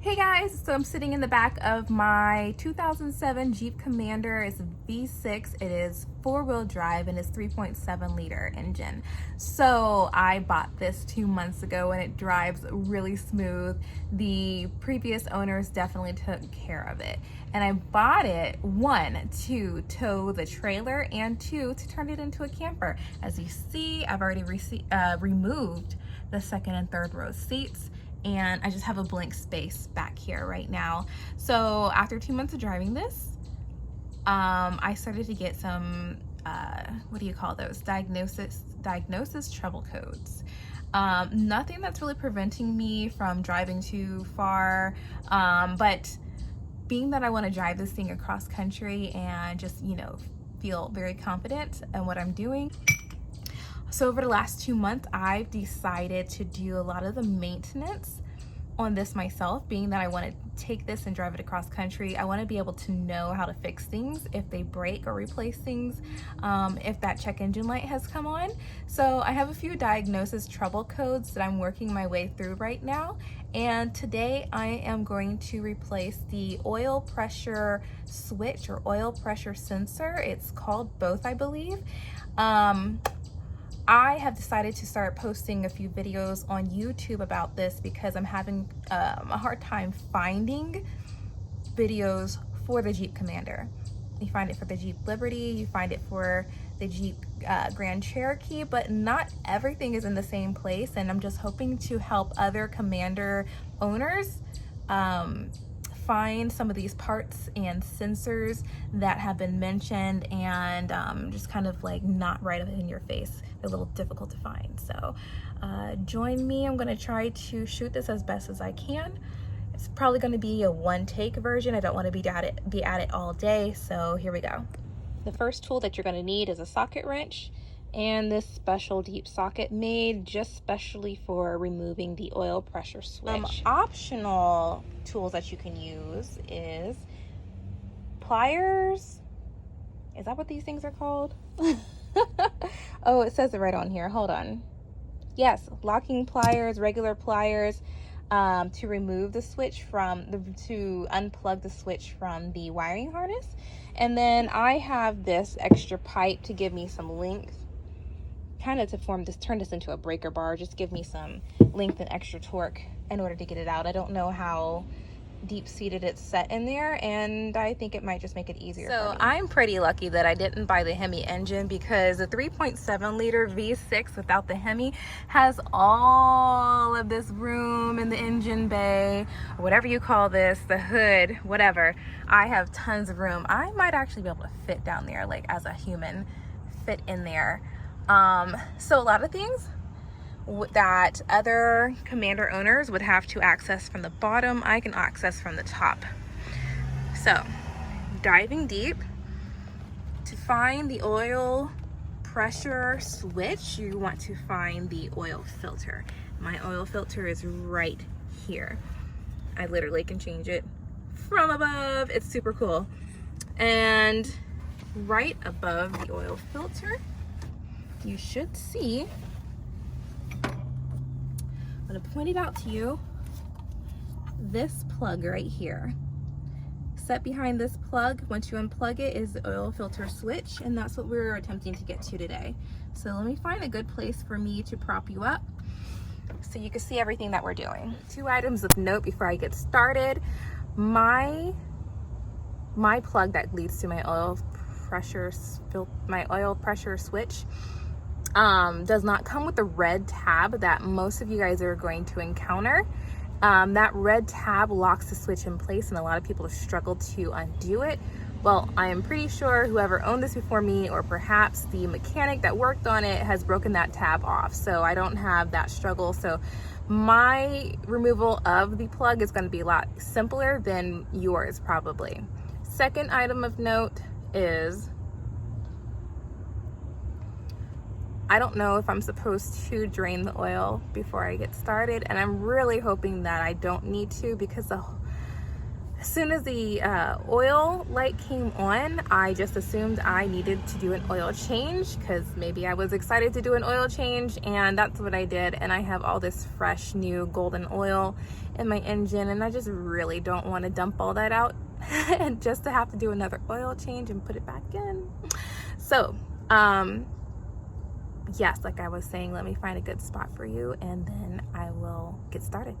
Hey guys, so I'm sitting in the back of my 2007 Jeep Commander. It's a V6, it is 4-wheel drive and it's 3.7 liter engine. So I bought this 2 months ago and it drives really smooth. The previous owners definitely took care of it. And I bought it, 1, to tow the trailer and 2, to turn it into a camper. As you see, I've already removed the second and third row seats, and I just have a blank space back here right now. So after 2 months of driving this, I started to get some, what do you call those? Diagnosis trouble codes. Nothing that's really preventing me from driving too far, but being that I want to drive this thing across country and just, feel very confident in what I'm doing. So over the last 2 months, I've decided to do a lot of the maintenance on this myself, being that I want to take this and drive it across country. I want to be able to know how to fix things if they break, or replace things if that check engine light has come on. So I have a few diagnosis trouble codes that I'm working my way through right now. And today I am going to replace the oil pressure switch or oil pressure sensor. It's called both, I believe. I have decided to start posting a few videos on YouTube about this because I'm having a hard time finding videos for the Jeep Commander. You find it for the Jeep Liberty, you find it for the Jeep Grand Cherokee, but not everything is in the same place, and I'm just hoping to help other Commander owners find some of these parts and sensors that have been mentioned, and just kind of like not right up in your face. They're a little difficult to find. So join me. I'm going to try to shoot this as best as I can. It's probably going to be a one-take version. I don't want to be at it all day, so here we go. The first tool that you're going to need is a socket wrench and this special deep socket made just specially for removing the oil pressure switch. Optional tools that you can use is pliers. Is that what these things are called? Oh, it says it right on here. Hold on. Yes, locking pliers, regular pliers, to remove the switch to unplug the switch from the wiring harness. And then I have this extra pipe to give me some length, kind of to turn this into a breaker bar, just give me some length and extra torque in order to get it out. I don't know how deep-seated it's set in there, and I think it might just make it easier. So I'm pretty lucky that I didn't buy the Hemi engine, because the 3.7 liter V6 without the Hemi has all of this room in the engine bay, or whatever you call this, the hood, whatever. I have tons of room. I might actually be able to fit down there, like as a human, fit in there. So a lot of things that other Commander owners would have to access from the bottom, I can access from the top. So diving deep, to find the oil pressure switch, you want to find the oil filter. My oil filter is right here. I literally can change it from above. It's super cool. And right above the oil filter, you should see, I'm going to point it out to you, this plug right here. Set behind this plug, once you unplug it, is the oil filter switch, and that's what we're attempting to get to today. So let me find a good place for me to prop you up so you can see everything that we're doing. 2 items of note before I get started. My plug that leads to my oil pressure switch does not come with the red tab that most of you guys are going to encounter. That red tab locks the switch in place, and a lot of people have struggled to undo it. Well, I am pretty sure whoever owned this before me, or perhaps the mechanic that worked on it, has broken that tab off, so I don't have that struggle. So my removal of the plug is going to be a lot simpler than yours probably. Second item of note is, I don't know if I'm supposed to drain the oil before I get started, and I'm really hoping that I don't need to, because As soon as the oil light came on, I just assumed I needed to do an oil change because maybe I was excited to do an oil change, and that's what I did. And I have all this fresh new golden oil in my engine, and I just really don't want to dump all that out and just to have to do another oil change and put it back in. So yes, like I was saying, let me find a good spot for you and then I will get started.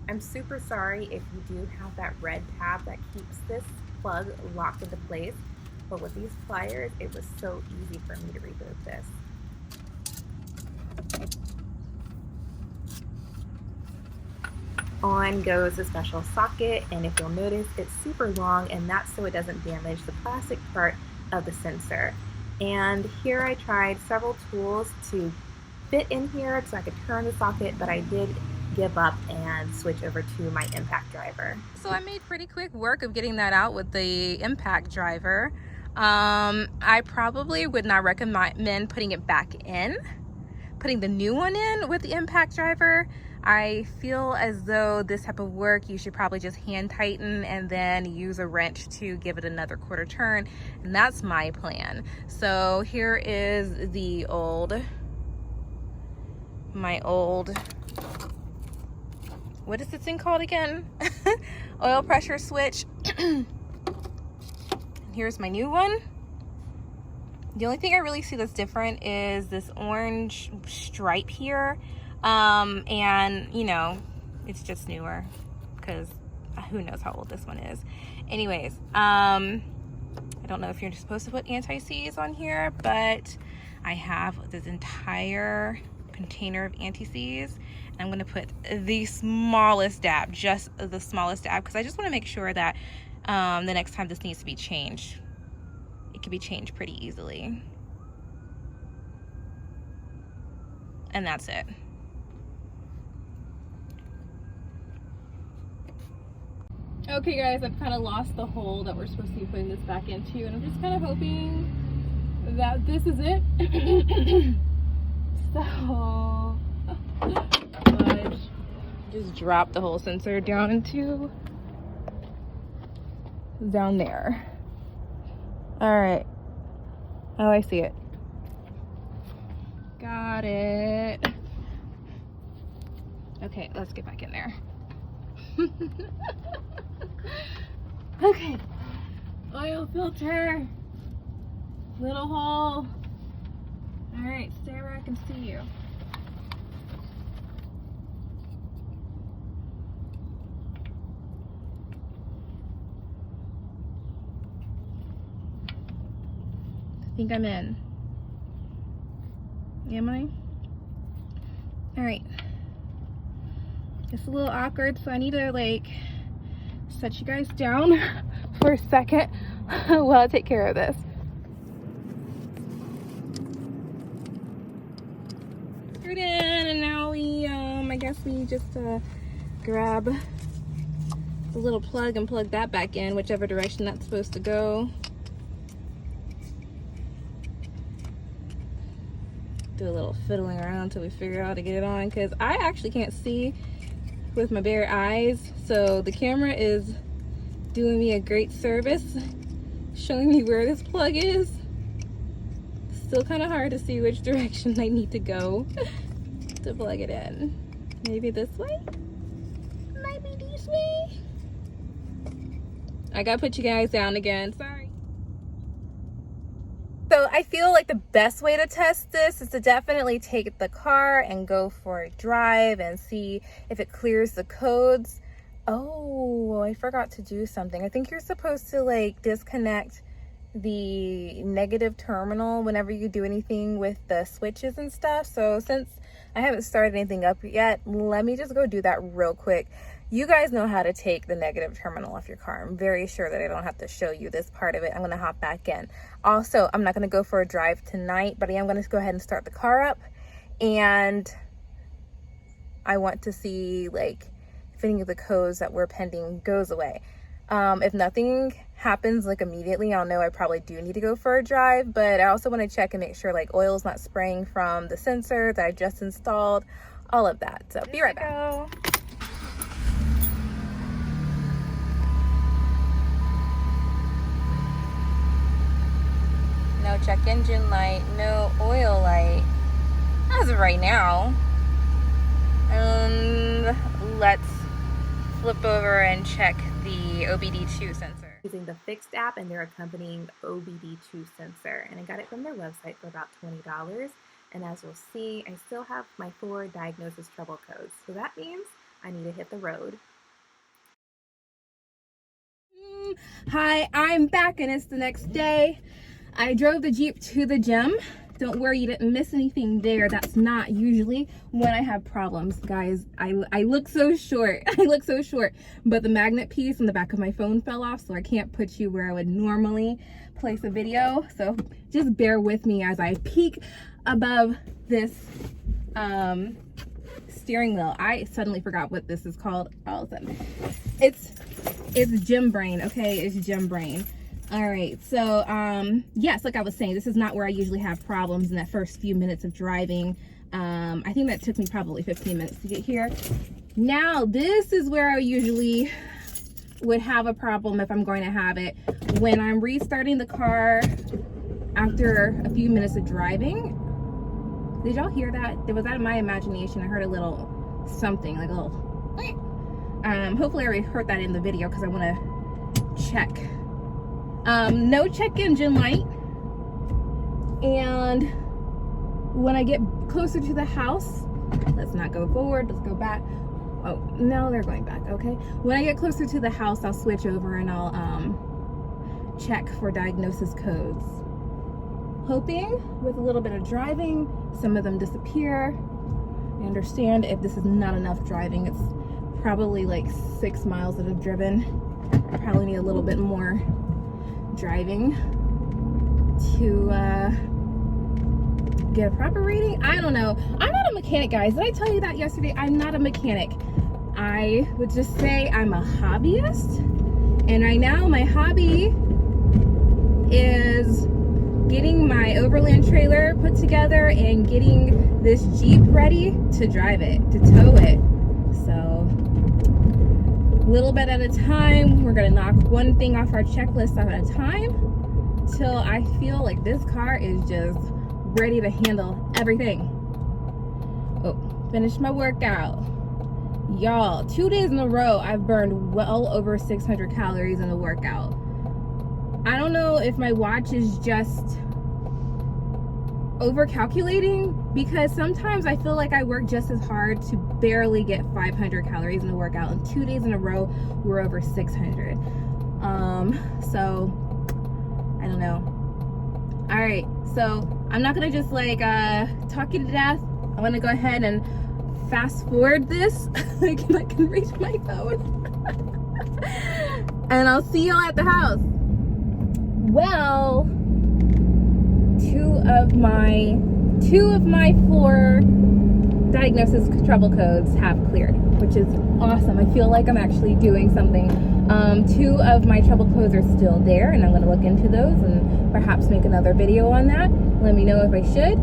I'm super sorry if you do have that red tab that keeps this plug locked into place, but with these pliers, it was so easy for me to remove this. On goes the special socket, and if you'll notice, it's super long, and that's so it doesn't damage the plastic part of the sensor. And here I tried several tools to fit in here so I could turn the socket, but I did give up and switch over to my impact driver. So I made pretty quick work of getting that out with the impact driver. I probably would not recommend putting it back in, putting the new one in with the impact driver. I feel as though this type of work you should probably just hand tighten and then use a wrench to give it another quarter turn, and that's my plan. So here is the my old, what is this thing called again? Oil pressure switch. Here's my new one. The only thing I really see that's different is this orange stripe here. And you know, it's just newer because who knows how old this one is. Anyways, I don't know if you're supposed to put anti-seize on here, but I have this entire container of anti-seize. I'm going to put the smallest dab, just the smallest dab, because I just want to make sure that the next time this needs to be changed, it can be changed pretty easily. And that's it. Okay guys, I've kind of lost the hole that we're supposed to be putting this back into, and I'm just kind of hoping that this is it. So, just drop the whole sensor down into, down there. All right. Oh, I see it. Got it. Okay, let's get back in there. Okay, oil filter, little hole. All right, stay where I can see you. I think I'm in. Am I? All right. It's a little awkward, so I need to like set you guys down for a second while I take care of this. We're in, and now we I guess we just grab the little plug and plug that back in, whichever direction that's supposed to go. Do a little fiddling around until we figure out how to get it on, because I actually can't see with my bare eyes, so the camera is doing me a great service showing me where this plug is. Still kind of hard to see which direction I need to go to plug it in. Maybe this way? Maybe this way? I gotta put you guys down again, sorry. So I feel like the best way to test this is to definitely take the car and go for a drive and see if it clears the codes. Oh, I forgot to do something. I think you're supposed to like disconnect the negative terminal whenever you do anything with the switches and stuff. So since I haven't started anything up yet, let me just go do that real quick. You guys know how to take the negative terminal off your car. I'm very sure that I don't have to show you this part of it. I'm going to hop back in. Also, I'm not going to go for a drive tonight, but I am going to go ahead and start the car up. And I want to see like if any of the codes that were pending goes away. If nothing happens like immediately, I'll know I probably do need to go for a drive, but I also want to check and make sure like oil's not spraying from the sensor that I just installed, all of that. So be right back. check engine light, no oil light as of right now. And let's flip over and check the OBD2 sensor. Using the Fixed app and their accompanying OBD2 sensor, and I got it from their website for about $20. And as you'll see, I still have my 4 diagnosis trouble codes, so that means I need to hit the road. Hi, I'm back and it's the next day. I drove the Jeep to the gym. Don't worry, you didn't miss anything there. That's not usually when I have problems, guys. I look so short. I look so short, but the magnet piece on the back of my phone fell off, so I can't put you where I would normally place a video. So just bear with me as I peek above this steering wheel. I suddenly forgot what this is called all of a sudden. It's gym brain, okay? It's gym brain. All right, so yes, like I was saying, this is not where I usually have problems in that first few minutes of driving. I think that took me probably 15 minutes to get here. Now, this is where I usually would have a problem if I'm going to have it. When I'm restarting the car after a few minutes of driving. Did y'all hear that? Was that in my imagination? I heard a little something, like a little. Hopefully I already heard that in the video because I want to check. No check engine light. And when I get closer to the house, let's not go forward, let's go back. Oh, no, they're going back, okay. When I get closer to the house, I'll switch over and I'll check for diagnosis codes. Hoping with a little bit of driving, some of them disappear. I understand if this is not enough driving, it's probably like 6 miles that I've driven. I probably need a little bit more driving to get a proper reading. I don't know. I'm not a mechanic, guys. Did I tell you that yesterday? I'm not a mechanic. I would just say I'm a hobbyist. And right now my hobby is getting my overland trailer put together and getting this Jeep ready to drive it, to tow it. So, a little bit at a time. We're gonna knock one thing off our checklist at a time till I feel like this car is just ready to handle everything. Oh, finished my workout. Y'all, 2 days in a row, I've burned well over 600 calories in a workout. I don't know if my watch is just over calculating, because sometimes I feel like I work just as hard to barely get 500 calories in a workout, and 2 days in a row we're over 600. So I don't know. All right, so I'm not gonna just like talk you to death. I want to go ahead and fast forward this. I can reach my phone. And I'll see y'all at the house. Well, two of my 4 diagnosis trouble codes have cleared, which is awesome. I feel like I'm actually doing something. 2 of my trouble codes are still there, and I'm going to look into those and perhaps make another video on that. Let me know if I should.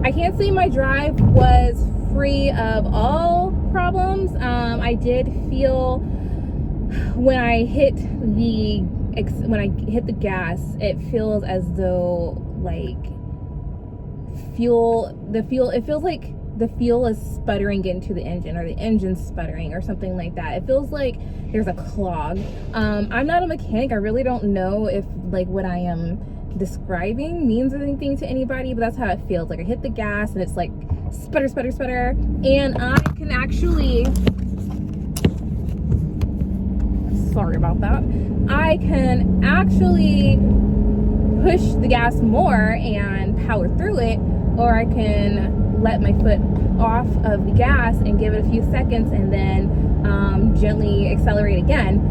I can't say my drive was free of all problems. I did feel when I hit the gas, it feels as though like it feels like the fuel is sputtering into the engine, or the engine's sputtering or something like that. It feels like there's a clog. I'm not a mechanic. I really don't know if like what I am describing means anything to anybody, but that's how it feels. Like I hit the gas and it's like sputter, sputter, sputter, and I can actually, sorry about that, I can actually push the gas more and power through it, or I can let my foot off of the gas and give it a few seconds and then gently accelerate again,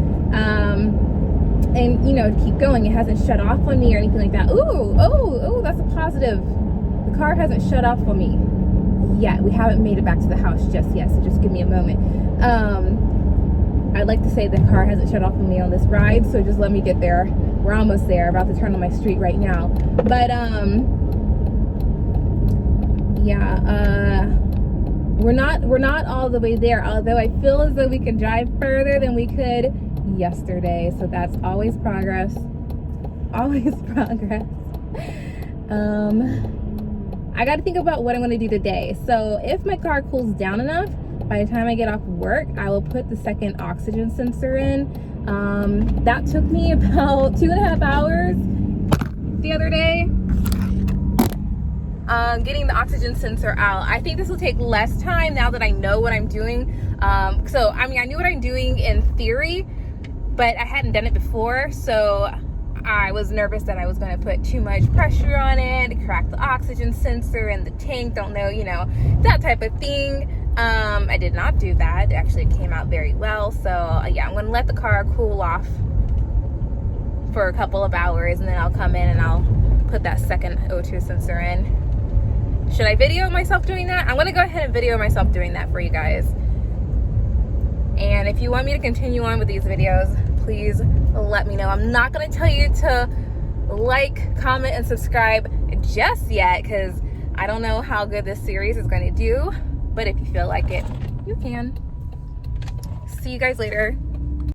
and you know, keep going. It hasn't shut off on me or anything like that. Ooh, that's a positive. The car hasn't shut off on me yet. We haven't made it back to the house just yet, so just give me a moment. I'd like to say the car hasn't shut off on me on this ride, so just let me get there. We're almost there, about to turn on my street right now. But yeah, we're not all the way there, although I feel as though we could drive further than we could yesterday, so that's always progress. Always progress. I got to think about what I'm going to do today. So if my car cools down enough, by the time I get off work, I will put the second oxygen sensor in. That took me about 2.5 hours the other day. Getting the oxygen sensor out. I think this will take less time now that I know what I'm doing. So I mean, I knew what I'm doing in theory, but I hadn't done it before, so I was nervous that I was going to put too much pressure on it, crack the oxygen sensor in the tank, don't know, you know, that type of thing. I did not do that. Actually, it came out very well. So yeah, I'm going to let the car cool off for a couple of hours, and then I'll come in and I'll put that second O2 sensor in. Should I video myself doing that? I'm going to go ahead and video myself doing that for you guys. And if you want me to continue on with these videos, please let me know. I'm not going to tell you to like, comment, and subscribe just yet, because I don't know how good this series is going to do. But if you feel like it, you can. See you guys later.